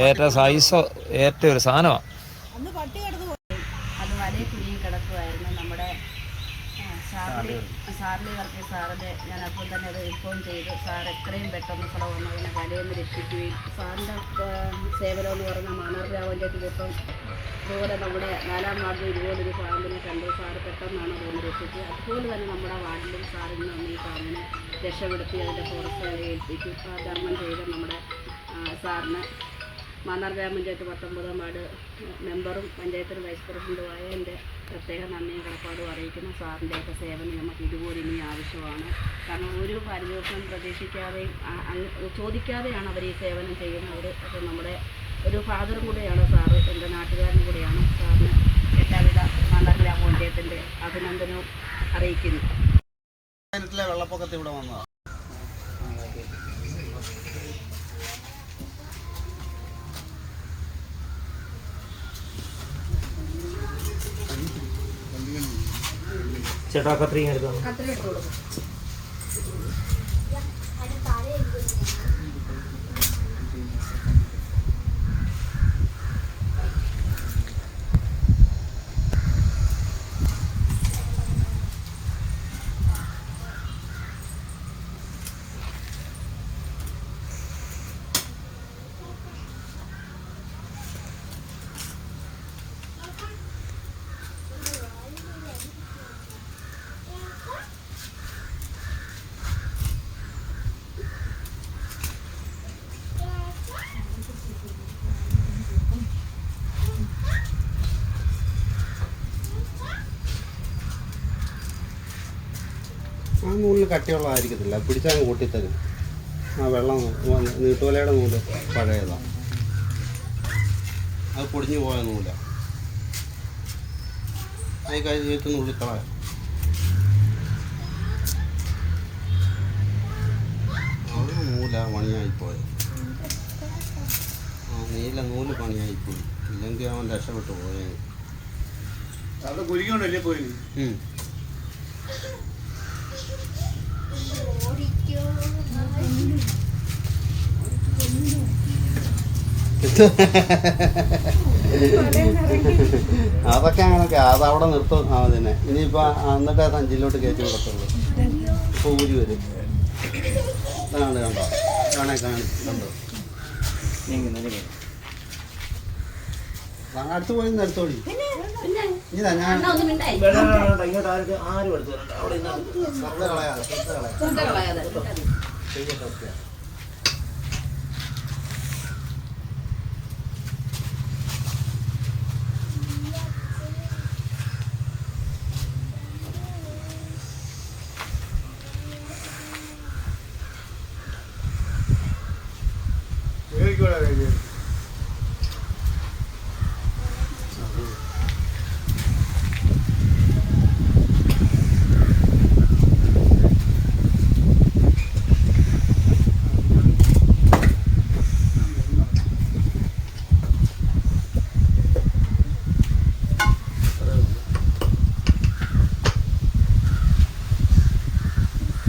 ഏറ്റവും സൈസ് ഏറ്റവും ഒരു സാധനമാണ്. അത് വലയിൽ കുരുങ്ങി കിടക്കുമായിരുന്നു. നമ്മുടെ സാറിലെ വർക്ക് സാറിൻ്റെ ഞാൻ അപ്പോൾ തന്നെ അത് ഇൻഫോം ചെയ്തു. സാർ എത്രയും പെട്ടെന്ന് ഇവിടെ വന്ന് അതിനെ വലയിൽ നിന്ന് രക്ഷിക്കുകയും സാറിൻ്റെ സേവനം എന്ന് പറഞ്ഞാൽ മാന്നാർ ഗ്രാമപഞ്ചായത്തിൽ ഇപ്പം അതുപോലെ നമ്മുടെ 4-ാം വാർഡിൽ ഇതുപോലൊരു പാമ്പിനെ കണ്ടു. സാറ് പെട്ടെന്നാണ് അതുകൊണ്ട് രക്ഷിച്ചത്. അതുപോലെ തന്നെ നമ്മുടെ വാർഡിലും സാറിൽ നിന്ന് ഈ പാമ്പിനെ രക്ഷപ്പെടുത്തി അതിൻ്റെ ഫോറസ്റ്റ് ഏൽപ്പിച്ചു. ധർമ്മം ചെയ്ത് നമ്മുടെ സാറിന് മാന്നാർ ഗ്രാമപഞ്ചായത്ത് 19-ാം വാർഡ് മെമ്പറും പഞ്ചായത്തിന് വൈസ് പ്രസിഡൻറ്റുമായ എൻ്റെ പ്രത്യേക നന്ദിയും കടപ്പാടും അറിയിക്കുന്നു. സാറിൻ്റെയൊക്കെ സേവനം നമുക്ക് ഇതുപോലെ ഇനി ആവശ്യമാണ്. കാരണം ഒരു പാരിതോഷികം പ്രതീക്ഷിക്കാതെയും ചോദിക്കാതെയാണ് അവർ ഈ സേവനം ചെയ്യുന്നത്. അപ്പോൾ നമ്മുടെ ഒരു ഫാദറും കൂടെയാണ് സാറ്, എൻ്റെ നാട്ടുകാരനും കൂടെയാണ്. സാറിന് എല്ലാവിധ മാന്നാർ ഗ്രാമപഞ്ചായത്തിൻ്റെ അഭിനന്ദനവും അറിയിക്കുന്നു. വെള്ളപ്പൊക്കത്തിൽ ഇവിടെ വന്നതാണ്. ചേട്ടാ കത്രിക എടുക്കാം. ആ നൂലിന് കട്ടിയുള്ളതായിരിക്കത്തില്ല, പിടിച്ചങ്ങ് കൂട്ടിത്തരും. ആ വെള്ളം നീട്ടുവലയുടെ നൂല് പഴയതാണ്, അത് പൊടിഞ്ഞു പോയ നൂല. അത് കഴിഞ്ഞിട്ട് നുള്ളിക്കളയാം. അത് നൂല പണിയായിപ്പോയത്. ആ നീല നൂല് പണിയായിപ്പോയി, ഇല്ലെങ്കിൽ അവൻ രക്ഷപ്പെട്ടു പോയത്. അത് കുരുങ്ങോണ്ടല്ലേ പോയി. അതൊക്കെ അങ്ങനൊക്കെ അതവിടെ നിർത്തും അതിനെ. ഇനിയിപ്പോൾ എന്നിട്ട് സഞ്ചിയിലോട്ട് കയറ്റി വിടത്തുള്ളൂ. ഇപ്പോൾ ഊരി വരും. അതാണ് കണ്ടോ, കണ്ടോ അടുത്ത് പോയി എടുത്തോളി. ഇതാ ഞാൻ ആരും എടുത്തു കളയാ.